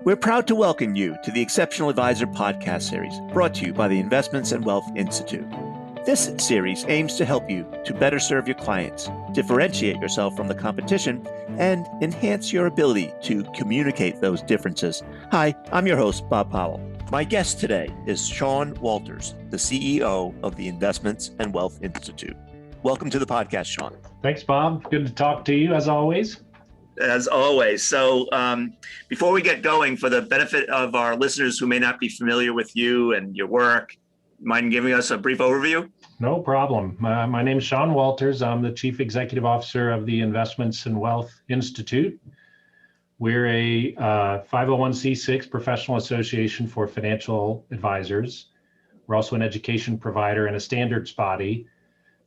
We're proud to welcome you to the Exceptional Advisor podcast series brought to you by the Investments and Wealth Institute. This series aims to help you to better serve your clients, differentiate yourself from the competition, and enhance your ability to communicate those differences. Hi, I'm your host, Bob Powell. My guest today is Sean Walters, the CEO of the Investments and Wealth Institute. Welcome to the podcast, Sean. Thanks, Bob. Good to talk to you as always. As always. So before we get going, for the benefit of our listeners who may not be familiar with you and your work, mind giving us a brief overview? No problem. My name is Sean Walters. I'm the Chief Executive Officer of the Investments and Wealth Institute. We're a 501c6 professional association for financial advisors. We're also an education provider and a standards body.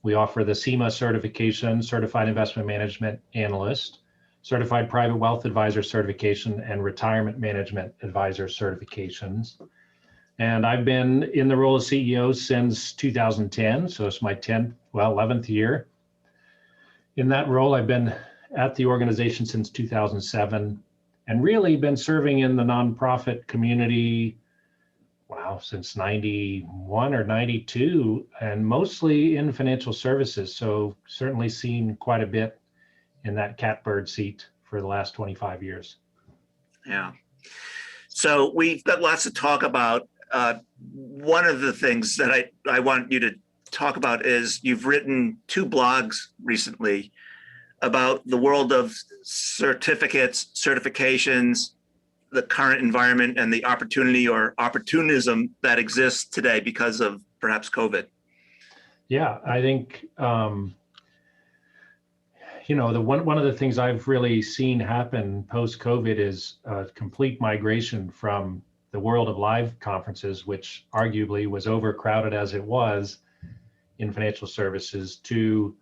We offer the CIMA certification, Certified Investment Management Analyst, Certified Private Wealth Advisor certification, and Retirement Management Advisor certifications. And I've been in the role of CEO since 2010, so it's my 11th year. In that role, I've been at the organization since 2007 and really been serving in the nonprofit community, since 91 or 92, and mostly in financial services. So certainly seen quite a bit in that catbird seat for the last 25 years. Yeah. So we've got lots to talk about. One of the things that I want you to talk about is you've written 2 blogs recently about the world of certificates, certifications, the current environment, and the opportunity or opportunism that exists today because of perhaps COVID. Yeah, I think one of the things I've really seen happen post-COVID is a complete migration from the world of live conferences, which arguably was overcrowded as it was in financial services, to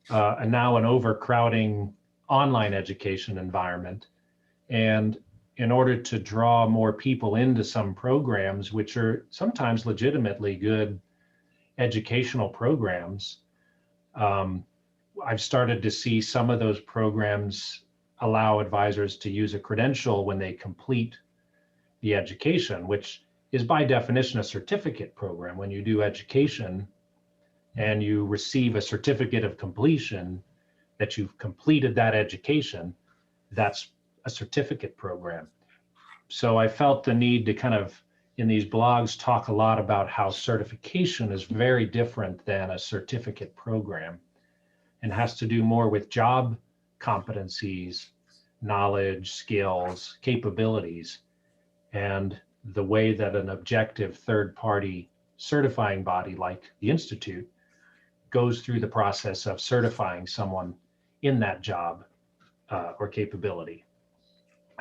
now an overcrowding online education environment. And in order to draw more people into some programs, which are sometimes legitimately good educational programs, I've started to see some of those programs allow advisors to use a credential when they complete the education, which is by definition a certificate program. When you do education and you receive a certificate of completion that you've completed that education, that's a certificate program. So I felt the need to kind of, in these blogs, talk a lot about how certification is very different than a certificate program, and has to do more with job competencies, knowledge, skills, capabilities, and the way that an objective third-party certifying body like the Institute goes through the process of certifying someone in that job or capability.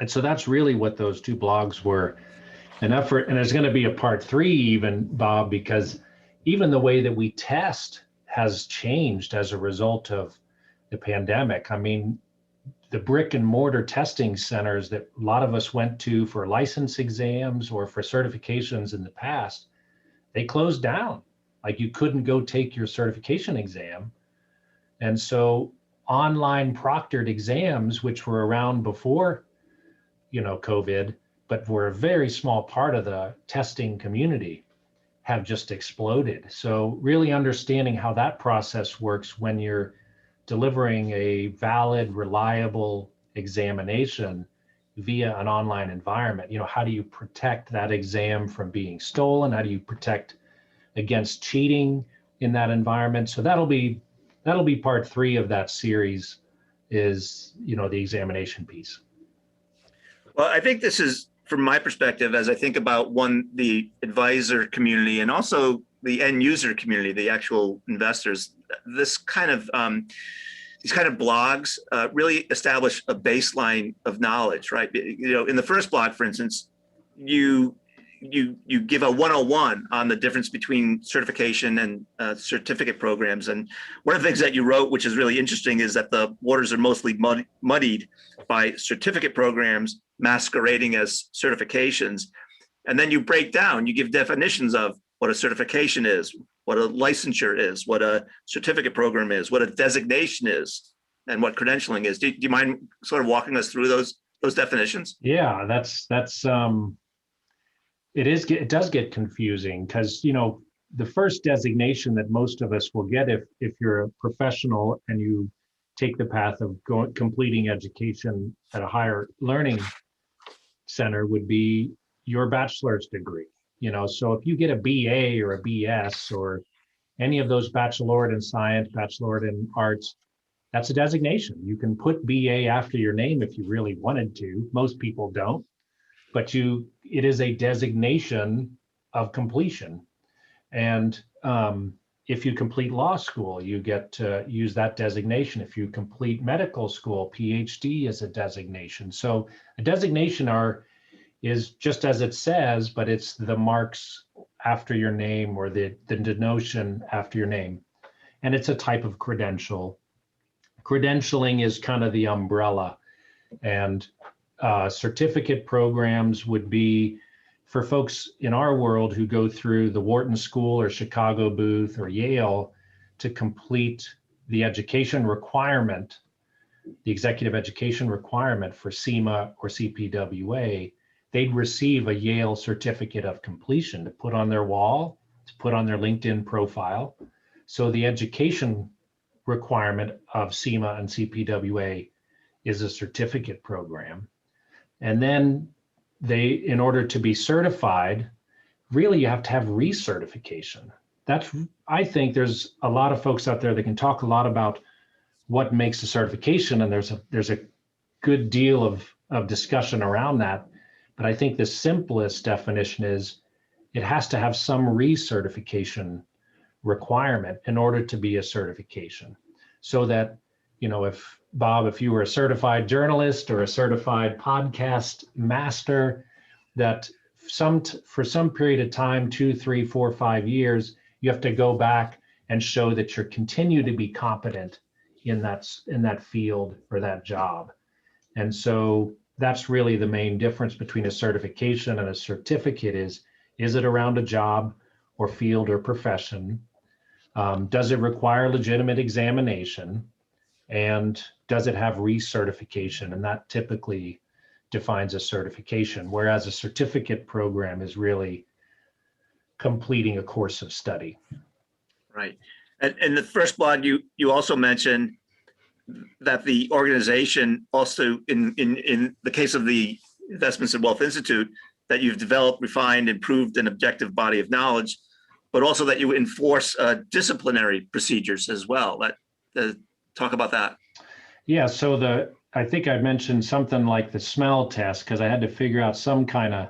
And so that's really what those 2 blogs were an effort. And there's going to be a part 3 even, Bob, because even the way that we test has changed as a result of the pandemic. I mean, the brick and mortar testing centers that a lot of us went to for license exams or for certifications in the past, they closed down. Like, you couldn't go take your certification exam. And so online proctored exams, which were around before, COVID, but were a very small part of the testing community, have just exploded. So really understanding how that process works when you're delivering a valid, reliable examination via an online environment. How do you protect that exam from being stolen? How do you protect against cheating in that environment? So that'll be part 3 of that series, is, the examination piece. Well, I think this is, from my perspective, as I think about the advisor community and also the end user community, the actual investors, these kind of blogs really establish a baseline of knowledge, right? In the first blog, for instance, you give a 101 on the difference between certification and certificate programs. And one of the things that you wrote, which is really interesting, is that the waters are mostly muddied by certificate programs masquerading as certifications. And then you break down, you give definitions of what a certification is, what a licensure is, what a certificate program is, what a designation is, and what credentialing is. Do you mind sort of walking us through those those definitions? Yeah, it does get confusing because, the first designation that most of us will get if you're a professional and you take the path of completing education at a higher learning center would be your bachelor's degree. So if you get a BA or a BS or any of those baccalaureate in science, baccalaureate in arts, that's a designation. You can put BA after your name if you really wanted to. Most people don't, but it is a designation of completion. And if you complete law school, you get to use that designation. If you complete medical school, PhD is a designation. So a designation is just as it says, but it's the marks after your name or the denotation after your name. And it's a type of credential. Credentialing is kind of the umbrella, and certificate programs would be for folks in our world who go through the Wharton School or Chicago Booth or Yale to complete the education requirement, the executive education requirement for CIMA or CPWA. They'd receive a Yale certificate of completion to put on their wall, to put on their LinkedIn profile. So the education requirement of CIMA and CPWA is a certificate program. And then in order to be certified, really you have to have recertification. I think there's a lot of folks out there that can talk a lot about what makes a certification, and there's a good deal of discussion around that. But I think the simplest definition is it has to have some recertification requirement in order to be a certification. So that, if Bob, if you were a certified journalist or a certified podcast master, that for some period of time, 2, 3, 4, 5 years, you have to go back and show that you continue to be competent in that field or that job. And so that's really the main difference between a certification and a certificate is it around a job or field or profession? Does it require legitimate examination? And does it have recertification? And that typically defines a certification, whereas a certificate program is really completing a course of study. Right. And in the first blog, you also mentioned that the organization also, in the case of the Investments in Wealth Institute, that you've developed, refined, improved an objective body of knowledge, but also that you enforce disciplinary procedures as well. Talk about that. Yeah, so I think I mentioned something like the smell test because I had to figure out some kind of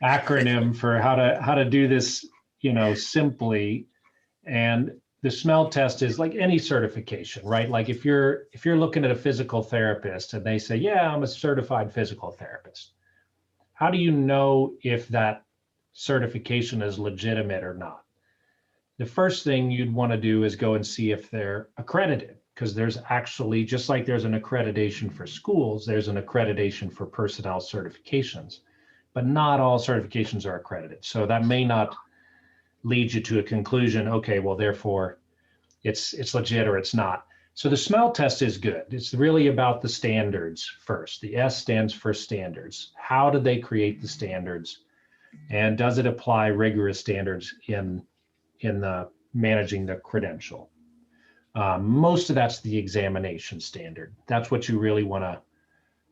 acronym for how to do this, simply. And the smell test is like any certification, right? Like if you're looking at a physical therapist and they say, yeah, I'm a certified physical therapist. How do you know if that certification is legitimate or not? The first thing you'd want to do is go and see if they're accredited, because there's actually, just like there's an accreditation for schools, there's an accreditation for personnel certifications, but not all certifications are accredited. So that may not lead you to a conclusion, okay, well, therefore it's legit or it's not. So the smell test is good. It's really about the standards first. The S stands for standards. How did they create the standards? And does it apply rigorous standards in the managing the credential? Most of that's the examination standard. That's what you really want to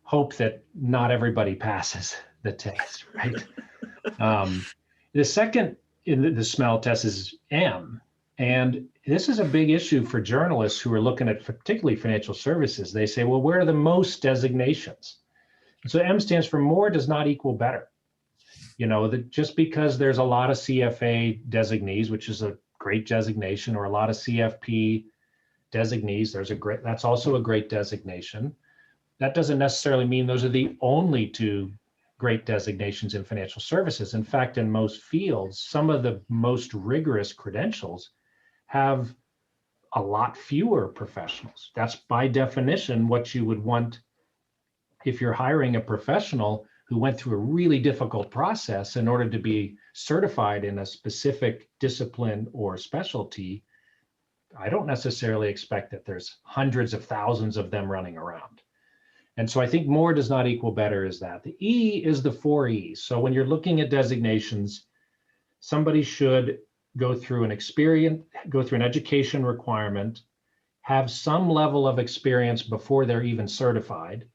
hope that not everybody passes the test, right? The second in the smell test is M. And this is a big issue for journalists who are looking at particularly financial services. They say, well, where are the most designations? And so M stands for more does not equal better. That just because there's a lot of CFA designees, which is a great designation, or a lot of CFP designees, that's also a great designation. That doesn't necessarily mean those are the only two great designations in financial services. In fact, in most fields, some of the most rigorous credentials have a lot fewer professionals. That's by definition what you would want if you're hiring a professional who went through a really difficult process in order to be certified in a specific discipline or specialty. I don't necessarily expect that there's hundreds of thousands of them running around. And so I think more does not equal better is that. The E is the 4 E's. So when you're looking at designations, somebody should go through an education requirement, have some level of experience before they're even certified,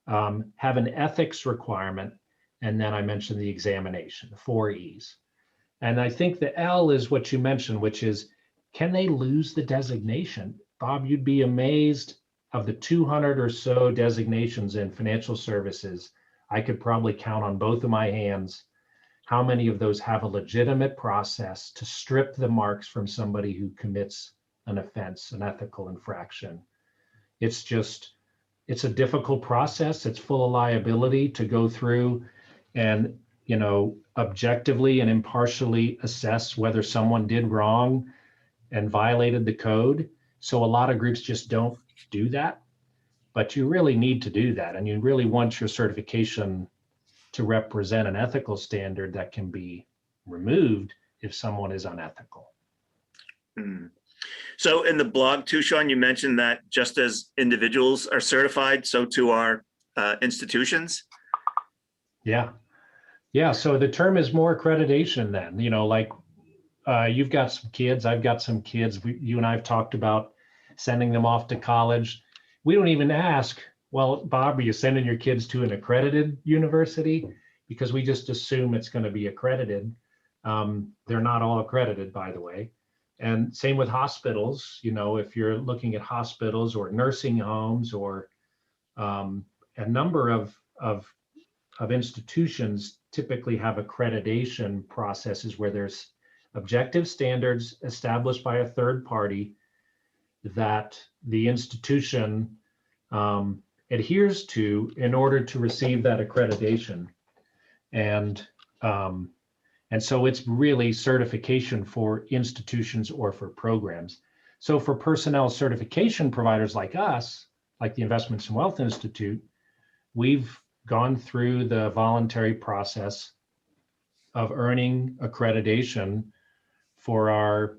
have an ethics requirement, and then I mentioned the examination, the 4 E's. And I think the L is what you mentioned, which is, can they lose the designation? Bob, you'd be amazed. Of the 200 or so designations in financial services, I could probably count on both of my hands how many of those have a legitimate process to strip the marks from somebody who commits an offense, an ethical infraction. It's a difficult process. It's full of liability to go through and, objectively and impartially assess whether someone did wrong and violated the code. So a lot of groups just don't do that, but you really need to do that. And you really want your certification to represent an ethical standard that can be removed if someone is unethical. Mm. So in the blog too, Sean, you mentioned that just as individuals are certified, so too are institutions. Yeah. So the term is more accreditation then, you've got some kids, I've got some kids, you and I have talked about sending them off to college. We don't even ask, well, Bob, are you sending your kids to an accredited university? Because we just assume it's going to be accredited. They're not all accredited, by the way. And same with hospitals. If you're looking at hospitals or nursing homes or a number of institutions typically have accreditation processes where there's objective standards established by a third party that the institution adheres to in order to receive that accreditation. And so it's really certification for institutions or for programs. So for personnel certification providers like us, like the Investments and Wealth Institute, we've gone through the voluntary process of earning accreditation for our,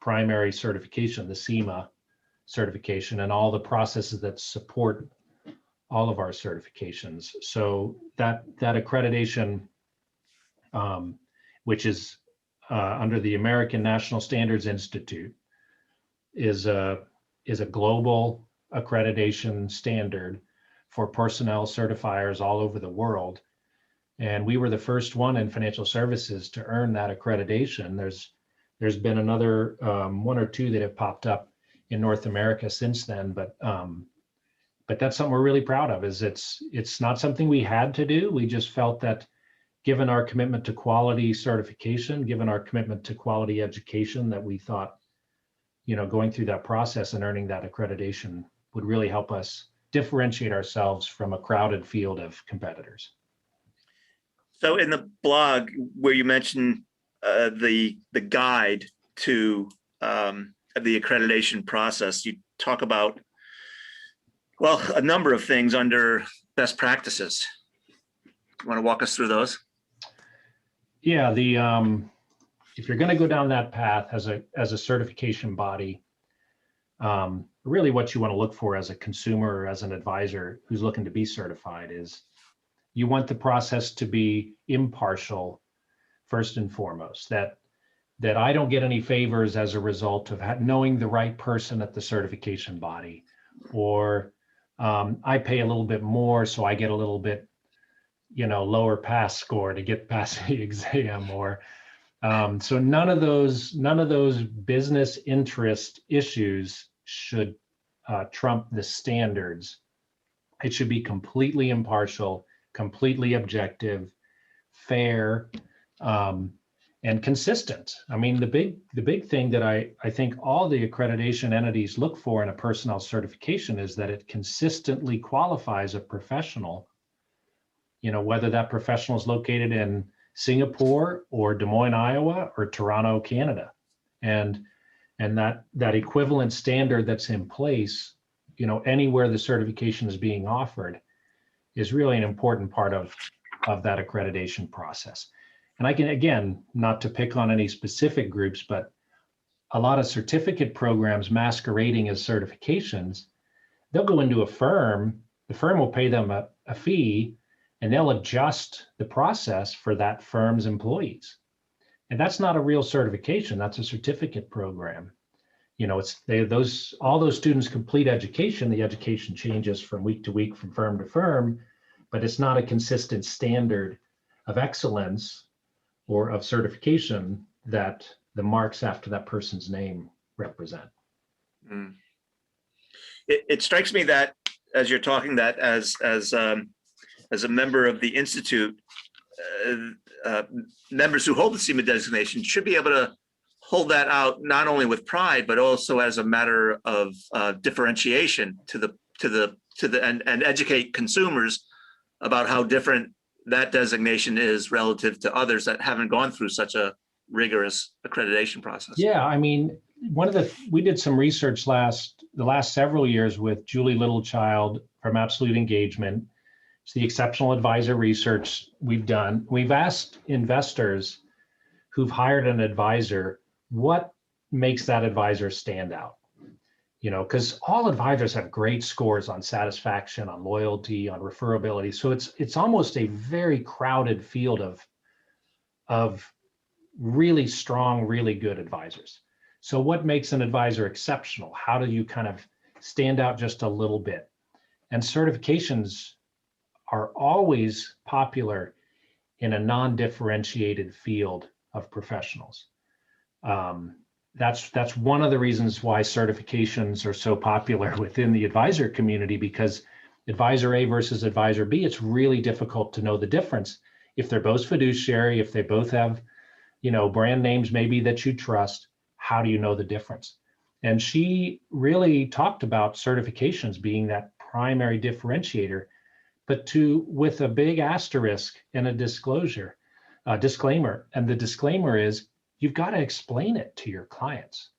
primary certification, the SEMA certification, and all the processes that support all of our certifications. So that accreditation, which is under the American National Standards Institute, is a global accreditation standard for personnel certifiers all over the world. And we were the first one in financial services to earn that accreditation. There's been another one or two that have popped up in North America since then, but that's something we're really proud of. Is it's not something we had to do. We just felt that given our commitment to quality certification, given our commitment to quality education, that we thought, going through that process and earning that accreditation would really help us differentiate ourselves from a crowded field of competitors. So in the blog where you mentioned the guide to the accreditation process, you talk about, well, a number of things under best practices. You want to walk us through those? Yeah, if you're going to go down that path as a certification body, really what you want to look for as a consumer or as an advisor who's looking to be certified is you want the process to be impartial first and foremost, that I don't get any favors as a result of knowing the right person at the certification body, or I pay a little bit more so I get a little bit lower pass score to get past the exam, or so none of those business interest issues should trump the standards. It should be completely impartial, completely objective, fair, and consistent. I mean, the big thing that I think all the accreditation entities look for in a personnel certification is that it consistently qualifies a professional, whether that professional is located in Singapore or Des Moines, Iowa, or Toronto, Canada. And that equivalent standard that's in place, anywhere the certification is being offered, is really an important part of that accreditation process. And I can, again, not to pick on any specific groups, but a lot of certificate programs masquerading as certifications, they'll go into a firm the firm will pay them a fee, and they'll adjust the process for that firm's employees. And that's not a real certification, that's a certificate program. All those students complete education, the education changes from week to week, from firm to firm, but it's not a consistent standard of excellence or of certification that the marks after that person's name represent. Mm. It strikes me that as you're talking, that as a member of the Institute, members who hold the CIMA designation should be able to hold that out not only with pride, but also as a matter of differentiation and educate consumers about how different that designation is relative to others that haven't gone through such a rigorous accreditation process. Yeah, I mean, we did some research the last several years with Julie Littlechild from Absolute Engagement. It's the exceptional advisor research we've done. We've asked investors who've hired an advisor, what makes that advisor stand out? Because all advisors have great scores on satisfaction, on loyalty, on referability. So it's almost a very crowded field of really strong, really good advisors. So what makes an advisor exceptional? How do you kind of stand out just a little bit? And certifications are always popular in a non-differentiated field of professionals. That's one of the reasons why certifications are so popular within the advisor community, because advisor A versus advisor B, it's really difficult to know the difference. If they're both fiduciary, if they both have, brand names maybe that you trust, how do you know the difference? And she really talked about certifications being that primary differentiator, but with a big asterisk and a disclaimer. And the disclaimer is, you've got to explain it to your clients.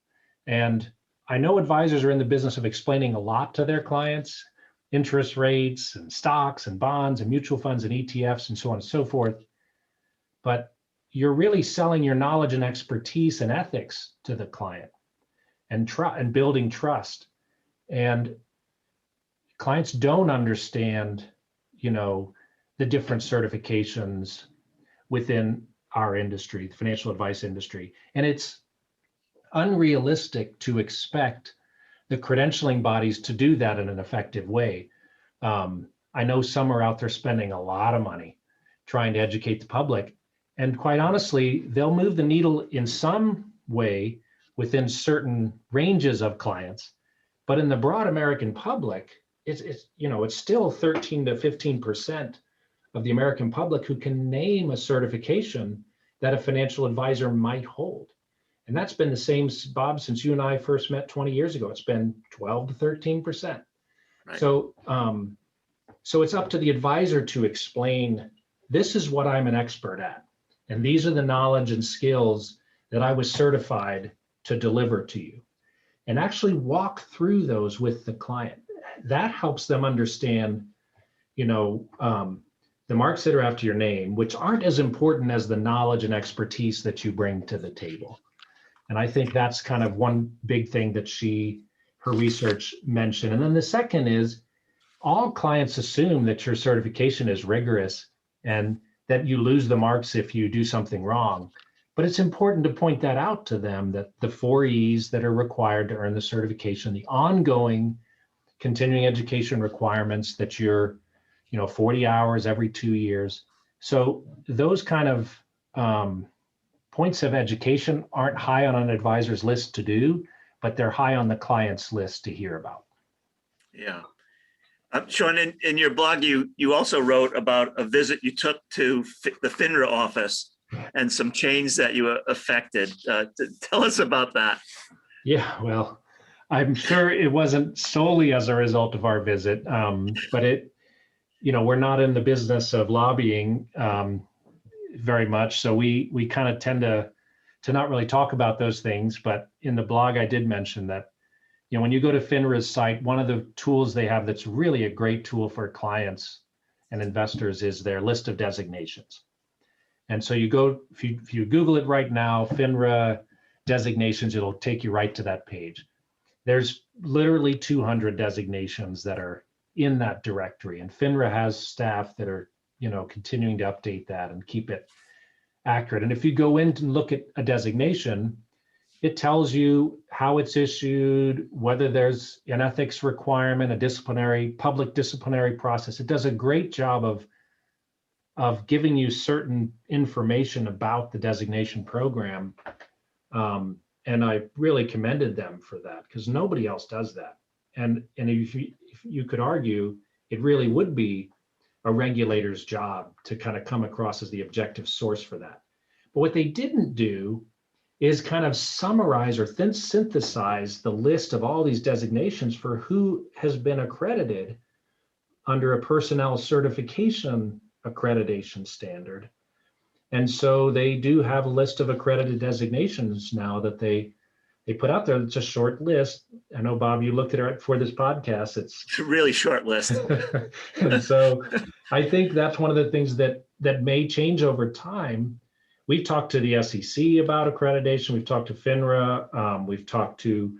And I know advisors are in the business of explaining a lot to their clients, interest rates and stocks and bonds and mutual funds and ETFs and so on and so forth. But you're really selling your knowledge and expertise and ethics to the client and building trust. And clients don't understand, the different certifications within our industry, the financial advice industry. And it's unrealistic to expect the credentialing bodies to do that in an effective way. I know some are out there spending a lot of money trying to educate the public. And quite honestly, they'll move the needle in some way within certain ranges of clients. But in the broad American public, it's still 13 to 15% of the American public who can name a certification that a financial advisor might hold. And that's been the same, Bob, since you and I first met 20 years ago. It's been 12 to 13%. Right. So it's up to the advisor to explain, this is what I'm an expert at. And these are the knowledge and skills that I was certified to deliver to you. And actually walk through those with the client. That helps them understand, the marks that are after your name, which aren't as important as the knowledge and expertise that you bring to the table. And I think that's kind of one big thing that her research mentioned. And then the second is, all clients assume that your certification is rigorous and that you lose the marks if you do something wrong. But it's important to point that out to them, that the 4 E's that are required to earn the certification, the ongoing continuing education requirements that you're 40 hours every 2 years. So those kind of points of education aren't high on an advisor's list to do, but they're high on the client's list to hear about. Yeah. Sean, in your blog, you also wrote about a visit you took to the FINRA office and some change that you affected. Tell us about that. Yeah, well, I'm sure it wasn't solely as a result of our visit, but we're not in the business of lobbying very much. So we kind of tend to not really talk about those things. But in the blog, I did mention that, when you go to FINRA's site, one of the tools they have that's really a great tool for clients and investors is their list of designations. And so you go, if you Google it right now, FINRA designations, it'll take you right to that page. There's literally 200 designations that are in that directory. And FINRA has staff that are, continuing to update that and keep it accurate. And if you go in and look at a designation, it tells you how it's issued, whether there's an ethics requirement, a public disciplinary process. It does a great job of giving you certain information about the designation program. And I really commended them for that, because nobody else does that. And if you could argue, it really would be a regulator's job to kind of come across as the objective source for that. But what they didn't do is kind of summarize or synthesize the list of all these designations for who has been accredited under a personnel certification accreditation standard. And so they do have a list of accredited designations now that they put out there. It's a short list. I know, Bob, you looked at it for this podcast. It's a really short list. And so I think that's one of the things that may change over time. We've talked to the SEC about accreditation. We've talked to FINRA. We've talked to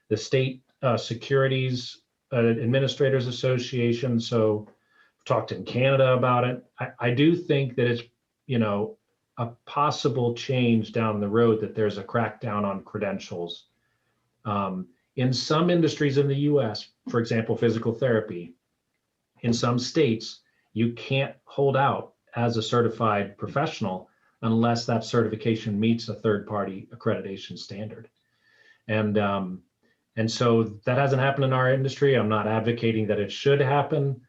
the State Securities Administrators Association. So we've talked in Canada about it. I do think that it's, a possible change down the road that there's a crackdown on credentials. In some industries in the US, for example, physical therapy, in some states, you can't hold out as a certified professional unless that certification meets a third-party accreditation standard. And so that hasn't happened in our industry. I'm not advocating that it should happen.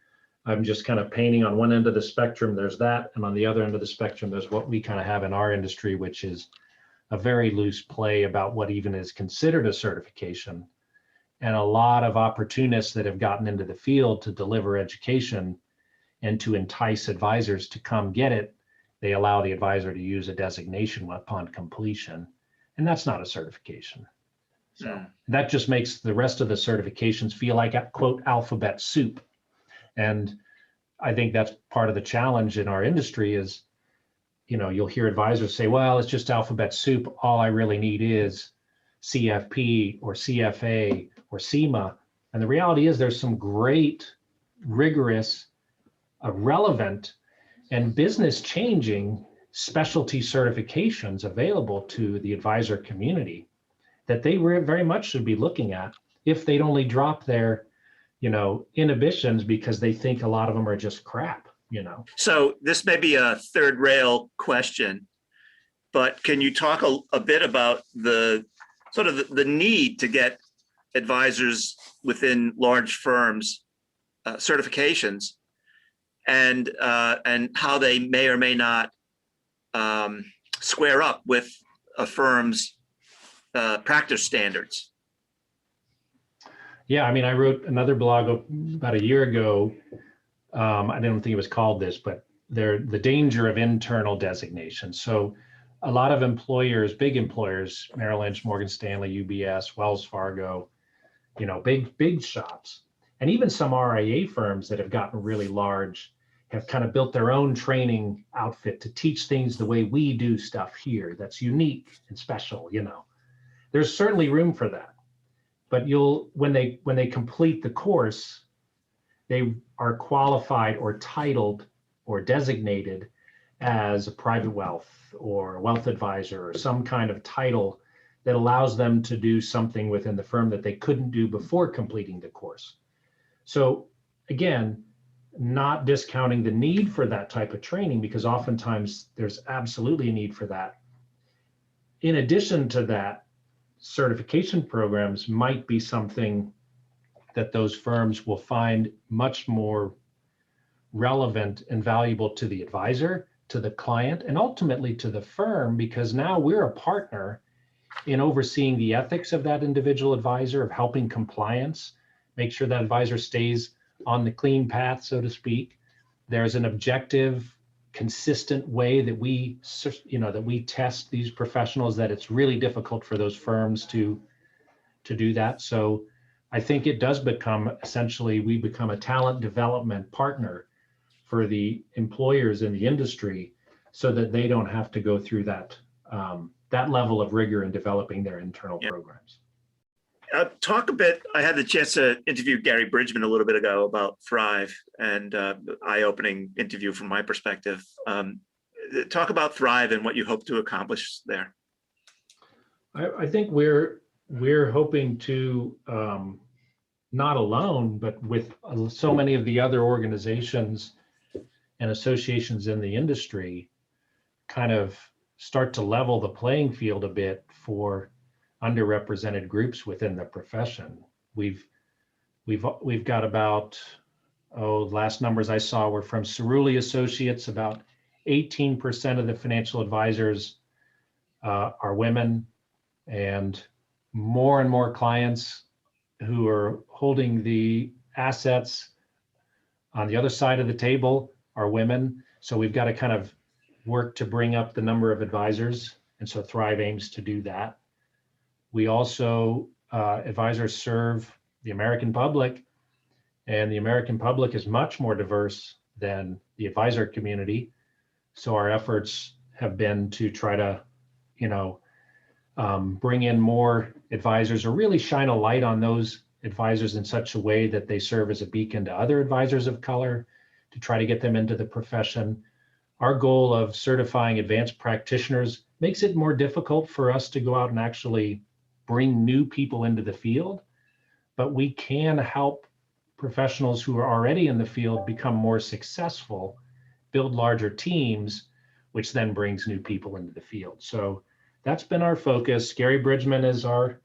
I'm just kind of painting on one end of the spectrum, there's that, and on the other end of the spectrum, there's what we kind of have in our industry, which is a very loose play about what even is considered a certification. And a lot of opportunists that have gotten into the field to deliver education and to entice advisors to come get it, they allow the advisor to use a designation upon completion. And that's not a certification. So that just makes the rest of the certifications feel like, quote, alphabet soup. And I think that's part of the challenge in our industry is, you'll hear advisors say, well, it's just alphabet soup. All I really need is CFP or CFA or CIMA. And the reality is there's some great, rigorous, relevant, and business changing specialty certifications available to the advisor community that they very much should be looking at if they'd only drop their inhibitions because they think a lot of them are just crap, So this may be a third rail question, but can you talk a bit about the sort of the need to get advisors within large firms certifications and how they may or may not square up with a firm's practice standards? Yeah, I mean, I wrote another blog about a year ago. I don't think it was called this, but the danger of internal designation. So a lot of employers, big employers, Merrill Lynch, Morgan Stanley, UBS, Wells Fargo, big shops, and even some RIA firms that have gotten really large have kind of built their own training outfit to teach things the way we do stuff here that's unique and special. There's certainly room for that. But when they complete the course, they are qualified or titled or designated as a private wealth or a wealth advisor or some kind of title that allows them to do something within the firm that they couldn't do before completing the course. So again, not discounting the need for that type of training, because oftentimes there's absolutely a need for that. In addition to that, certification programs might be something that those firms will find much more relevant and valuable to the advisor, to the client, and ultimately to the firm, because now we're a partner in overseeing the ethics of that individual advisor, of helping compliance, make sure that advisor stays on the clean path, so to speak. There's an objective, consistent way that we test these professionals, that it's really difficult for those firms to do that. So I think it does become, essentially, we become a talent development partner for the employers in the industry, so that they don't have to go through that level of rigor in developing their internal programs. Talk a bit. I had the chance to interview Gary Bridgman a little bit ago about Thrive, and eye-opening interview from my perspective. Talk about Thrive and what you hope to accomplish there. I think we're hoping to, not alone, but with so many of the other organizations and associations in the industry, kind of start to level the playing field a bit for underrepresented groups within the profession. We've got about, last numbers I saw were from Cerulli Associates, about 18% of the financial advisors are women, and more clients who are holding the assets on the other side of the table are women. So we've got to kind of work to bring up the number of advisors. And so Thrive aims to do that. We also, advisors serve the American public, and the American public is much more diverse than the advisor community. So our efforts have been to try to, bring in more advisors, or really shine a light on those advisors in such a way that they serve as a beacon to other advisors of color, to try to get them into the profession. Our goal of certifying advanced practitioners makes it more difficult for us to go out and actually bring new people into the field, but we can help professionals who are already in the field become more successful, build larger teams, which then brings new people into the field. So that's been our focus. Gary Bridgman is our,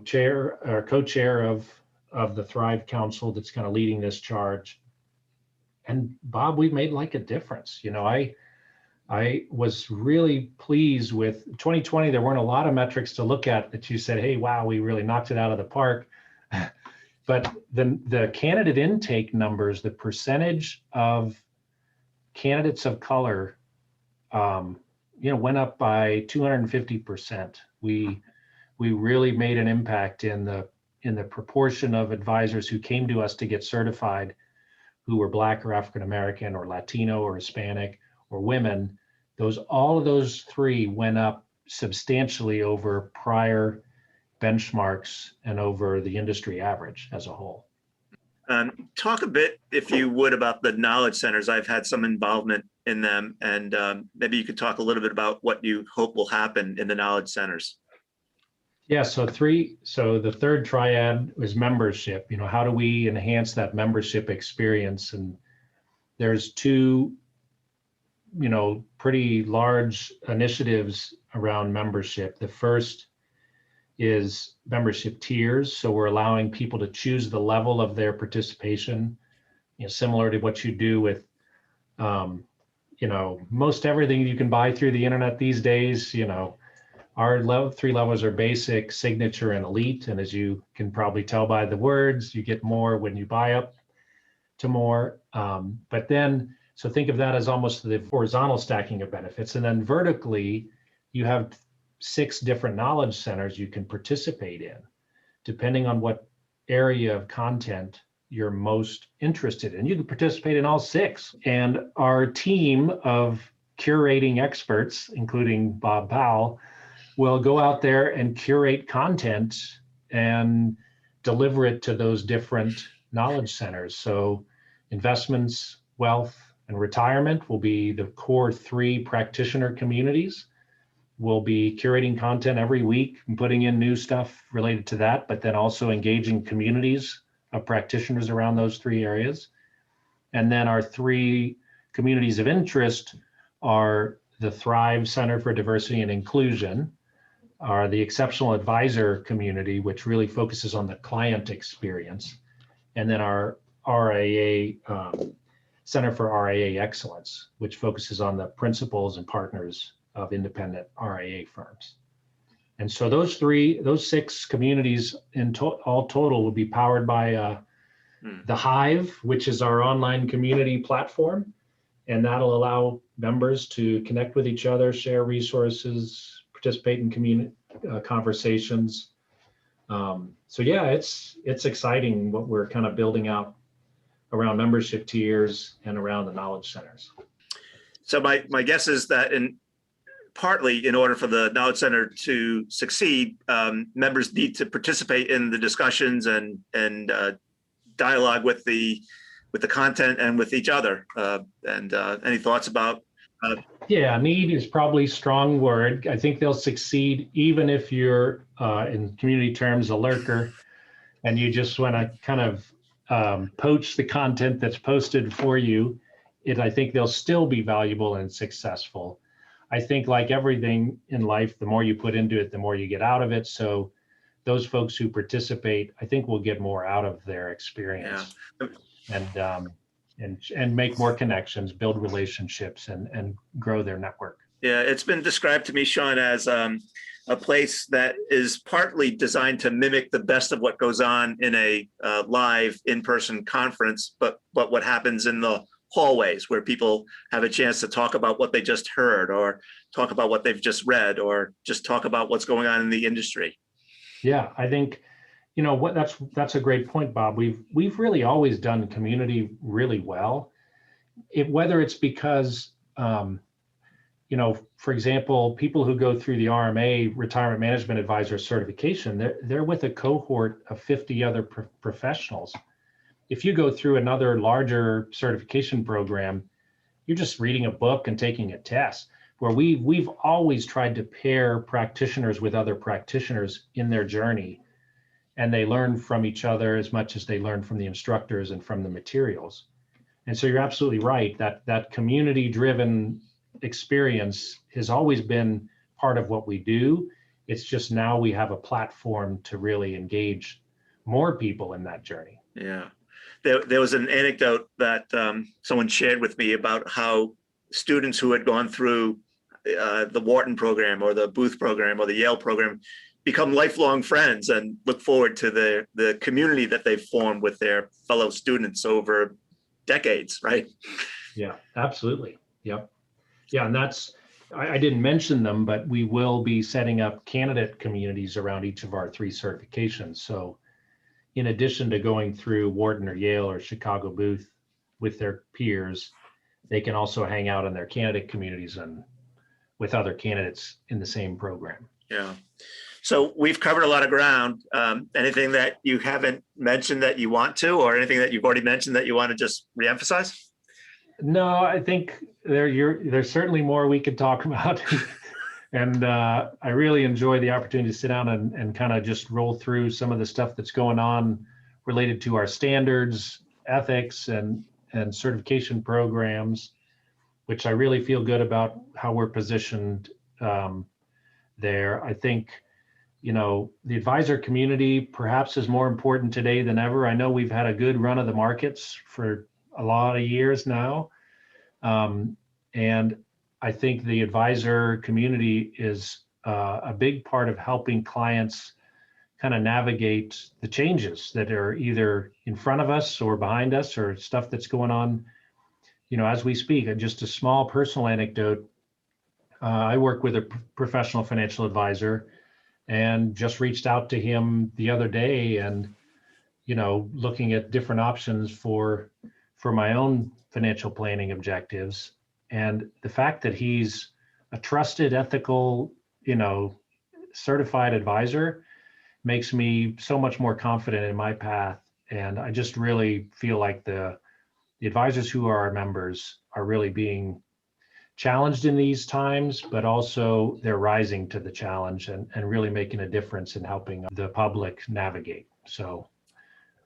chair or co-chair of the Thrive Council that's kind of leading this charge. And Bob, we've made like a difference. I was really pleased with 2020. There weren't a lot of metrics to look at that you said, hey, wow, we really knocked it out of the park. But the candidate intake numbers, the percentage of candidates of color, went up by 250%. We really made an impact in the proportion of advisors who came to us to get certified, who were Black or African American or Latino or Hispanic or women. All of those three went up substantially over prior benchmarks and over the industry average as a whole. Talk a bit, if you would, about the knowledge centers. I've had some involvement in them, and maybe you could talk a little bit about what you hope will happen in the knowledge centers. Yeah, so the third triad is membership. How do we enhance that membership experience? And there's two, pretty large initiatives around membership. The first is membership tiers. So we're allowing people to choose the level of their participation, similar to what you do with, most everything you can buy through the internet these days. Our three levels are basic, signature, and elite. And as you can probably tell by the words, you get more when you buy up to more. So think of that as almost the horizontal stacking of benefits. And then vertically, you have 6 different knowledge centers you can participate in, depending on what area of content you're most interested in. You can participate in all 6. And our team of curating experts, including Bob Powell, will go out there and curate content and deliver it to those different knowledge centers. So investments, wealth, and retirement will be the core 3 practitioner communities. We'll be curating content every week and putting in new stuff related to that, but then also engaging communities of practitioners around those 3 areas. And then our 3 communities of interest are the Thrive Center for Diversity and Inclusion, are the Exceptional Advisor community, which really focuses on the client experience, and then our RIA Center for RIA Excellence, which focuses on the principals and partners of independent RIA firms. And so those 6 communities in all total will be powered by the Hive, which is our online community platform, and that'll allow members to connect with each other, share resources, participate in community conversations. So yeah, it's exciting what we're kind of building out around membership tiers and around the knowledge centers. So my guess is that in partly in order for the Knowledge Center to succeed, members need to participate in the discussions and dialogue with the content and with each other. Any thoughts about? Yeah, need is probably a strong word. I think they'll succeed even if you're, in community terms, a lurker, and you just want to kind of poach the content that's posted for you. I think they'll still be valuable and successful. I think, like everything in life, the more you put into it, the more you get out of it. So those folks who participate, I think, will get more out of their experience. Yeah. And make more connections, build relationships, and grow their network. Yeah, it's been described to me, Sean, as a place that is partly designed to mimic the best of what goes on in a live in-person conference, but what happens in the hallways, where people have a chance to talk about what they just heard, or talk about what they've just read, or just talk about what's going on in the industry. Yeah, I think, that's a great point, Bob. We've really always done community really well. Whether it's because, for example, people who go through the RMA Retirement Management Advisor certification, they're with a cohort of 50 other professionals. If you go through another larger certification program, you're just reading a book and taking a test. Where we've always tried to pair practitioners with other practitioners in their journey, and they learn from each other as much as they learn from the instructors and from the materials. And so you're absolutely right that community-driven experience has always been part of what we do. It's just now we have a platform to really engage more people in that journey. Yeah, there was an anecdote that someone shared with me about how students who had gone through the Wharton program or the Booth program or the Yale program become lifelong friends and look forward to the community that they've formed with their fellow students over decades, right? Yeah, absolutely. Yep. Yeah, and I didn't mention them, but we will be setting up candidate communities around each of our 3 certifications. So in addition to going through Wharton or Yale or Chicago Booth with their peers, they can also hang out in their candidate communities and with other candidates in the same program. Yeah. So we've covered a lot of ground. Anything that you haven't mentioned that you want to, or anything that you've already mentioned that you want to just reemphasize? No, I think there's certainly more we could talk about. And I really enjoy the opportunity to sit down and kind of just roll through some of the stuff that's going on related to our standards, ethics, and certification programs, which I really feel good about how we're positioned there. I think, the advisor community perhaps is more important today than ever. I know we've had a good run of the markets for a lot of years now. And I think the advisor community is a big part of helping clients kind of navigate the changes that are either in front of us or behind us, or stuff that's going on, as we speak. Just a small personal anecdote. I work with a professional financial advisor, and just reached out to him the other day, and looking at different options for my own financial planning objectives. And the fact that he's a trusted, ethical, certified advisor makes me so much more confident in my path. And I just really feel like the advisors who are our members are really being challenged in these times, but also they're rising to the challenge and really making a difference in helping the public navigate. So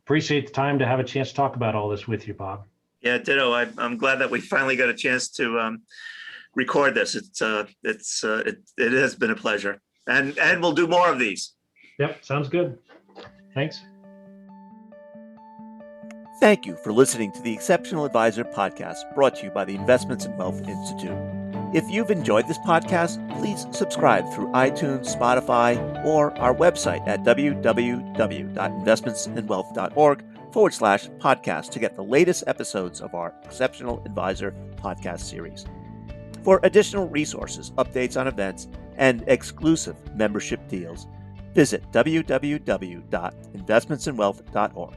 appreciate the time to have a chance to talk about all this with you, Bob. Yeah, ditto. I'm glad that we finally got a chance to record this. It has been a pleasure, and we'll do more of these. Yep, sounds good. Thanks. Thank you for listening to the Exceptional Advisor podcast, brought to you by the Investments in Wealth Institute. If you've enjoyed this podcast, please subscribe through iTunes, Spotify, or our website at www.investmentsinwealth.org/podcast to get the latest episodes of our Exceptional Advisor podcast series. For additional resources, updates on events, and exclusive membership deals, visit www.investmentsinwealth.org.